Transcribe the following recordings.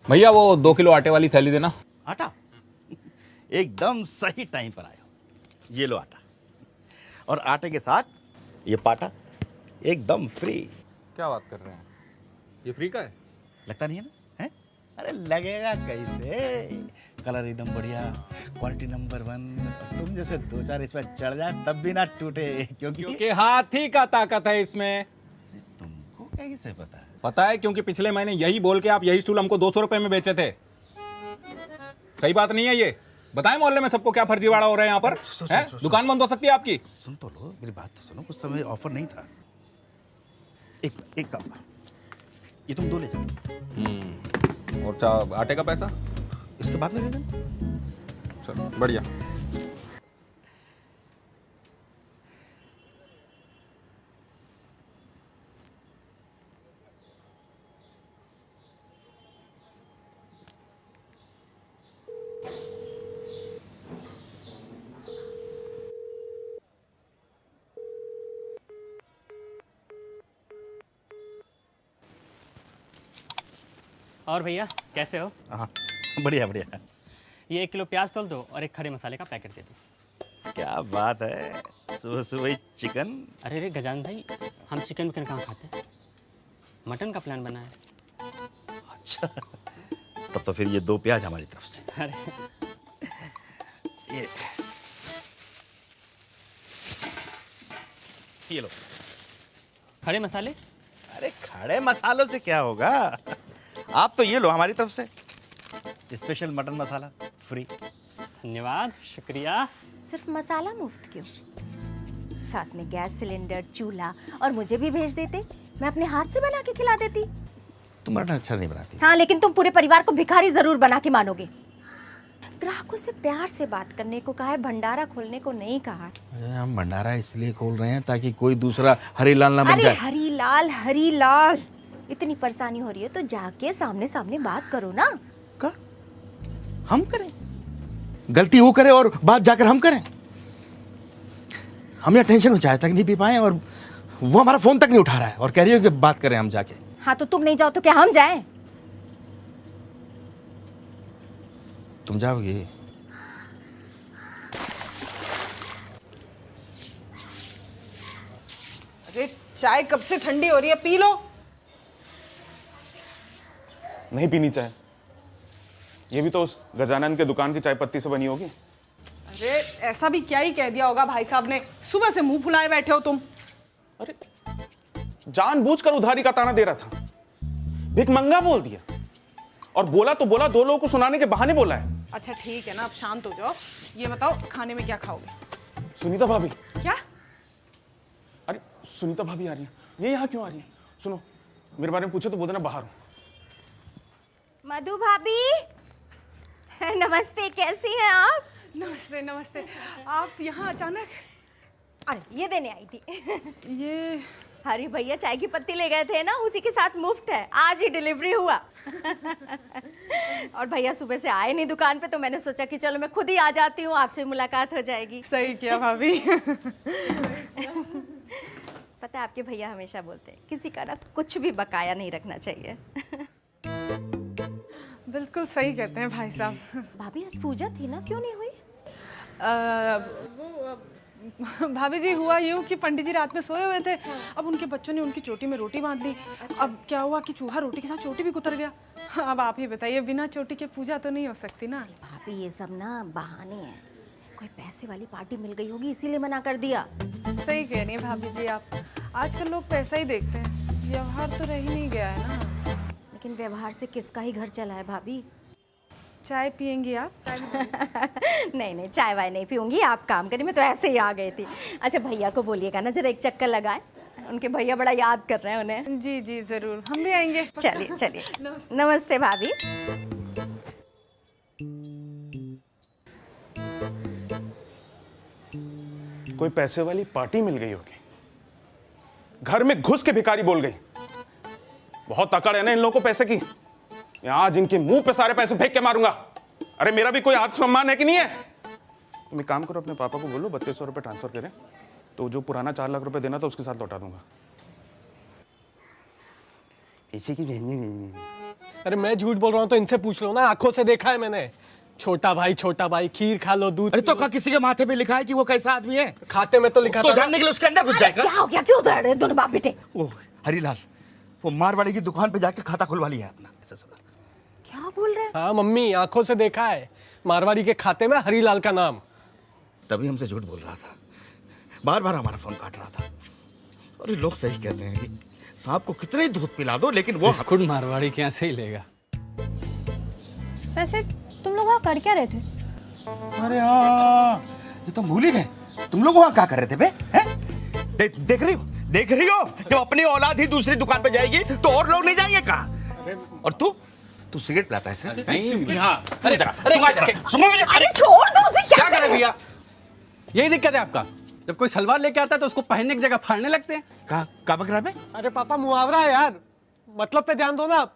भैया वो 2 किलो आटे वाली थैली देना। आटा एकदम सही टाइम पर आए हो। ये लो आटा, और आटे के साथ ये पाटा एकदम फ्री। क्या बात कर रहे हैं, ये फ्री का है? लगता नहीं है ना? है? अरे लगेगा कैसे, कलर एकदम बढ़िया, क्वालिटी नंबर 1। और तुम जैसे 2-4 इसमें चढ़ जाए तब भी ना टूटे, क्योंकि हाथी का ताकत है इसमें। तुमको कैसे पता है? पता है, क्योंकि पिछले महीने यही बोल के आप यही स्टूल हमको 200 रुपए में बेचे थे। सही बात नहीं है ये? बताएं मोहल्ले में सबको क्या फर्जीवाड़ा हो रहा है यहाँ पर? है? दुकान बंद हो सकती है आपकी। सुन तो लो, मेरी बात तो सुनो। कुछ समय ऑफर नहीं था। एक काम करो, ये तुम 2 ले जाओ। और आटे का पैसा इसके बाद में दे देना। चलो बढ़िया। और भैया कैसे हो? हाँ बढ़िया बढ़िया। ये 1 किलो प्याज तोल दो और एक खड़े मसाले का पैकेट दे दो। क्या बात है, सुबह सुबह ही चिकन। अरे रे गजान भाई, हम चिकन विकन कहाँ खाते हैं, मटन का प्लान बना है। अच्छा, तब तो फिर ये 2 प्याज हमारी तरफ से। अरे ये लो। खड़े मसाले? अरे खड़े मसालों से क्या होगा, आप तो ये लो हमारी तरफ से, स्पेशल मटन मसाला फ्री। धन्यवाद, शुक्रिया। सिर्फ मसाला मुफ्त क्यों? साथ में गैस सिलेंडर, चूल्हा और मुझे भी भेज देते, मैं अपने हाथ से बना के खिला देती। तुम मटन अच्छा नहीं बनाती। हाँ, लेकिन तुम पूरे परिवार को भिखारी जरूर बना के मानोगे। ग्राहकों से प्यार से बात करने को कहा है, भंडारा खोलने को नहीं कहा। अरे हम भंडारा इसलिए खोल रहे हैं ताकि कोई दूसरा हरीलाल ना बन अरे जाए। हरीलाल, इतनी परेशानी हो रही है तो जाके सामने सामने बात करो ना। का हम करें? गलती वो करे और बात जाकर हम करें? हम यहाँ टेंशन में चाय तक नहीं पी पाए और वो हमारा फोन तक नहीं उठा रहा है और कह रही हो कि बात करें हम जाके। हाँ तो तुम नहीं जाओ तो क्या हम जाएं? तुम जाओगे? अरे चाय कब से ठंडी हो रही है, पी लो। नहीं पीनी चाय, ये भी तो उस गजानन के दुकान की चाय पत्ती से बनी होगी। अरे ऐसा भी क्या ही कह दिया होगा भाई साहब ने, सुबह से मुंह फुलाए बैठे हो तुम। अरे जानबूझकर उधारी का ताना दे रहा था, भिखमंगा बोल दिया, और बोला तो बोला 2 लोगों को सुनाने के बहाने बोला है। अच्छा ठीक है ना, अब शांत हो जाओ। ये बताओ खाने में क्या खाओगे? सुनीता भाभी। क्या? अरे सुनीता भाभी आ रही है, ये यहाँ क्यों आ रही है? सुनो, मेरे बारे में पूछे तो बोल देना बाहर हूँ। मधु भाभी, नमस्ते, कैसी हैं आप? नमस्ते नमस्ते। आप यहाँ अचानक? अरे ये देने आई थी। ये अरे भैया चाय की पत्ती ले गए थे ना, उसी के साथ मुफ्त है, आज ही डिलीवरी हुआ। और भैया सुबह से आए नहीं दुकान पे तो मैंने सोचा कि चलो मैं खुद ही आ जाती हूँ, आपसे मुलाकात हो जाएगी। सही किया भाभी। पता है आपके भैया हमेशा बोलते हैं किसी का ना कुछ भी बकाया नहीं रखना चाहिए। बिल्कुल सही कहते हैं भाई साहब। भाभी आज पूजा थी ना, क्यों नहीं हुई? भाभी जी हुआ यूँ कि पंडित जी रात में सोए हुए थे, अब उनके बच्चों ने उनकी चोटी में रोटी बांध ली। अब क्या हुआ कि चूहा रोटी के साथ चोटी भी कुतर गया। अब आप ही बताइए, बिना चोटी के पूजा तो नहीं हो सकती ना। भाभी ये सब ना बहाने हैं, कोई पैसे वाली पार्टी मिल गई होगी इसीलिए मना कर दिया। सही कह रही हैं भाभी जी आप, आजकल लोग पैसा ही देखते हैं, व्यवहार तो रह ही नहीं गया है ना। लेकिन व्यवहार से किसका ही घर चला है भाभी? चाय पियेंगी आप? नहीं नहीं, चाय वाय नहीं पीऊंगी, आप काम करिए, मैं तो ऐसे ही आ गई थी। अच्छा भैया को बोलिएगा ना जरा एक चक्कर लगाए, उनके भैया बड़ा याद कर रहे हैं उन्हें। जी जी जरूर, हम भी आएंगे। चलिए चलिए। नमस्ते भाभी। कोई पैसे वाली पार्टी मिल गई होगी, घर में घुस के भिखारी बोल गई। बहुत अकड़ है ना इन लोगों को पैसे की, आज इनके मुंह पे सारे पैसे फेंक के मारूंगा। अरे मेरा भी कोई आत्मसम्मान है कि नहीं है? तुम एक काम करो, अपने पापा को बोलो 3200 रुपये ट्रांसफर करें, तो जो पुराना 4 लाख रुपए देना था उसके साथ लौटा दूंगा। अरे मैं झूठ बोल रहा हूँ तो इनसे पूछ लो ना, आंखों से देखा है मैंने। छोटा भाई खीर खा लो, दूध अरे पी तो लो। का किसी के माथे पे लिखा है कि वो कैसा आदमी है? खाते में तो लिखा तो था ना। जानने के लिए उसके अंदर घुस अरे जाएगा। क्या हो गया, क्यों उधर रहे दोनों बाप बेटे? ओ हरीलाल, वो मारवाड़ी की दुकान पे जाके खाता खुलवा लिया है अपना। ऐसा सुना। क्या बोल रहे हैं? हाँ मम्मी, आंखों से देखा है, मारवाड़ी के खाते में हरीलाल का नाम। तभी हमसे झूठ बोल रहा था, बार बार हमारा फोन काट रहा था। और ये लोग सही कहते हैं कि सांप को कितने ही दूध पिला दो लेकिन वो बिस्कुट मारवाड़ी के यहाँ से ही लेगा। वैसे तुम लोग वहाँ कर क्या रहे थे? अरे हाँ, ये तो भूल ही गए। तुम लोग वहाँ क्या कर रहे थे बे? हैं? देख रही हो जब अपनी औलाद ही दूसरी दुकान पे जाएगी तो और लोग नहीं जाएंगे कहाँ? और तू सिगरेट पिलाता है सर? नहीं। हाँ, अरे सुनो मुझे। अरे छोड़ दो उसे, क्या क्या करे भैया, यही दिक्कत है आपका। जब कोई सलवार लेके आता है तो उसको पहनने की जगह फाड़ने लगते हैं। का बक रहा है बे? अरे पापा मुहावरा है यार, मतलब पे ध्यान दो ना आप।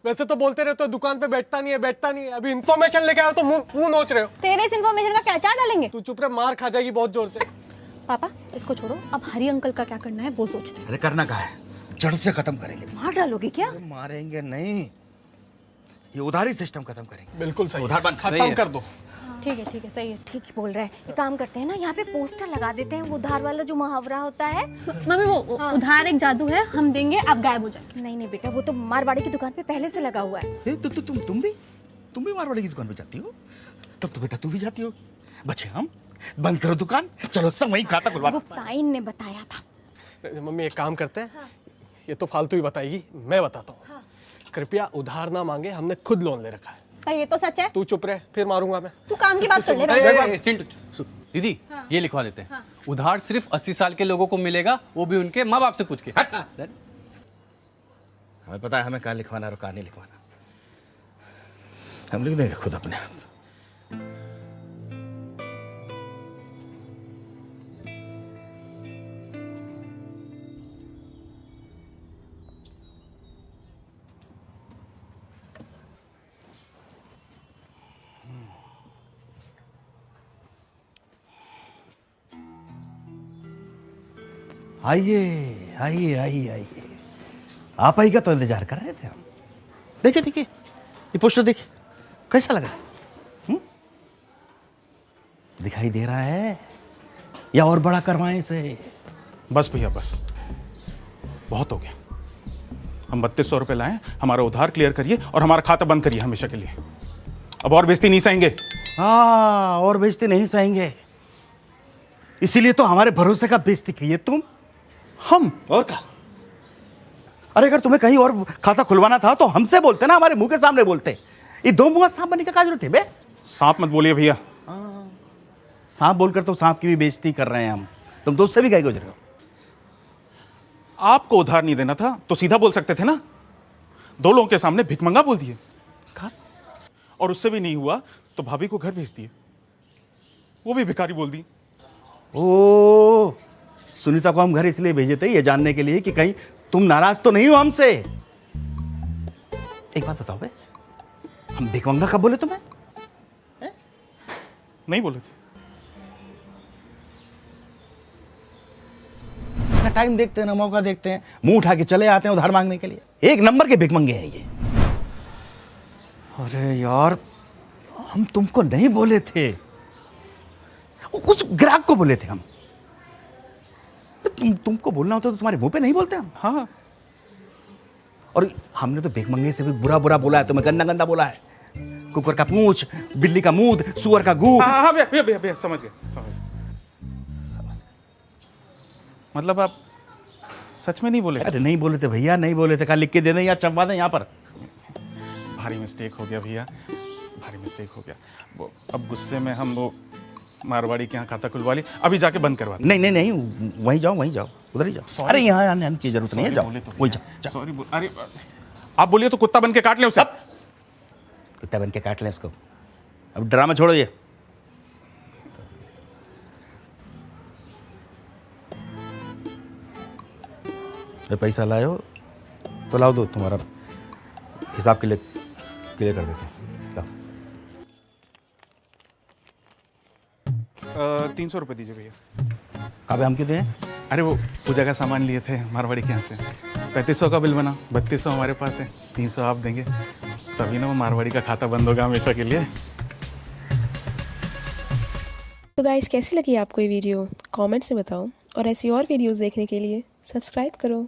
वैसे तो बोलते रहते हो दुकान पे बैठता नहीं है। अभी इन्फॉर्मेशन लेके आओ तो मुंह नोच रहे हो। तेरे इस इन्फॉर्मेशन का क्या चार डालेंगे? तू चुप रहे, मार खा जाएगी बहुत जोर से। पापा इसको छोड़ो, अब हरी अंकल का क्या करना है वो सोचते हैं। अरे करना का है, जड़ से खत्म करेंगे। मार डालोगे क्या? मारेंगे नहीं, ये उधारी सिस्टम खत्म करेंगे। बिल्कुल सही, उधार बंद खत्म कर दो। ठीक है सही है। ठीक ही बोल रहा है। एक काम करते हैं ना, यहाँ पे पोस्टर लगा देते हैं, वो उधार वाला जो मुहावरा होता है। मम्मी वो उधार एक जादू है, हम देंगे आप गायब हो जाएंगे। नहीं बेटा, वो तो मारवाड़ी की दुकान पे पहले से लगा हुआ है। तुम भी मारवाड़ी की दुकान पे जाती हो? तब तो बेटा तू भी जाती हो। बच्चे हम बंद करो दुकान, चलो सब वहीं खाता खुलवा। गुप्ताइन ने बताया था। मम्मी एक काम करते हैं, ये तो फालतू ही बताएगी, मैं बताता हूँ। कृपया उधार ना मांगे, हमने खुद लोन ले रखा है। पर ये तो सच है। तू चुप रहे, फिर मारूंगा मैं। तू काम की बात कर ले अरे, चिंटू, दीदी ये लिखवा देते हैं। उधार सिर्फ 80 साल के लोगों को मिलेगा, वो भी उनके माँ बाप से पूछ के। हमें पता है हमें कहाँ लिखवाना और कहाँ नहीं लिखवाना। हम लिख देंगे खुद अपने आप। आइए। आप आई का तो इंतजार कर रहे थे हम। देखिए ये पोस्टर देखिए, कैसा लग रहा है? दिखाई दे रहा है या और बड़ा करवाएं इसे? बस भैया बस, बहुत हो गया। हम 3200 रुपये लाए, हमारा उधार क्लियर करिए और हमारा खाता बंद करिए हमेशा के लिए। अब और बेइज्जती नहीं सहेंगे। हाँ, और बेइज्जती नहीं सहेंगे, इसीलिए तो हमारे भरोसे का बेइज्जती किए तुम। हम और क्या? अरे अगर तुम्हें कहीं और खाता खुलवाना था तो हमसे बोलते ना, हमारे मुंह के सामने बोलते। ये दो मुंह सांप बनने का क्या जरूरत है बे? सांप मत बोलिए भैया। सांप बोलकर तो सांप की भी बेइज्जती कर रहे हैं हम। तुम तो उससे भी गाय गुजर रहे हो। आपको उधार नहीं देना था तो सीधा बोल सकते थे ना, दो लोगों के सामने भिखमंगा बोल दिए। और उससे भी नहीं हुआ तो भाभी को घर भेज दिए, वो भी भिखारी बोल दी। ओ, सुनीता को हम घर इसलिए भेजे थे ये जानने के लिए कि कहीं तुम नाराज तो नहीं हो हमसे। एक बात बताओ बे, हम भिखमंगा कब बोले तुम्हें? नहीं बोले थे। ना टाइम देखते हैं ना मौका देखते हैं, मुंह उठा के चले आते हैं उधार मांगने के लिए। एक नंबर के भिखमंगे हैं ये। अरे यार, हम तुमको नहीं बोले थे, उस ग्राहक को बोले थे हम। तुमको बोलना होता तो तुम्हारे मुंह पे नहीं बोलते हम। हाँ, और हमने तो भिखमंगे से भी बुरा बुरा बोला है, तुम्हें गंदा गंदा बोला है। कुकर का पूंछ, बिल्ली का मूत, सुअर का गू। हाँ भैया समझ गए। मतलब आप सच में नहीं बोले? अरे नहीं बोले थे भैया, नहीं बोले थे। कहा लिख के दे दें या चंपा दें यहाँ पर। भारी मिस्टेक हो गया भैया, भारी मिस्टेक हो गया। वो अब गुस्से में हम वो मारवाड़ी के यहाँ खाता खुलवा ली, अभी जाके बंद करवा। नहीं, वहीं जाओ उधर ही जाओ। अरे यहाँ आने की जरूरत नहीं है, जाओ वहीं जाओ। सॉरी, अरे आप बोलिए तो कुत्ता बन के काट ले उसे। कुत्ता बन के काट लें इसको। अब ड्रामा छोड़ो ये। पैसा लाए हो तो लाओ, दो तुम्हारा हिसाब के लिए क्लियर कर देते हैं। लाओ 300 रुपये दीजिए भैया। कहाँ पे हम क्यों दें? अरे वो पूजा का सामान लिए थे मारवाड़ी के यहाँ से, 3500 का बिल बना, 3200 हमारे पास है, 300 आप देंगे। तभी ना वो मारवाड़ी का खाता बंद होगा हमेशा के लिए। तो गाइस कैसी लगी आपको ये वीडियो कमेंट्स में बताओ और ऐसी और वीडियोस देखने के लिए सब्सक्राइब करो।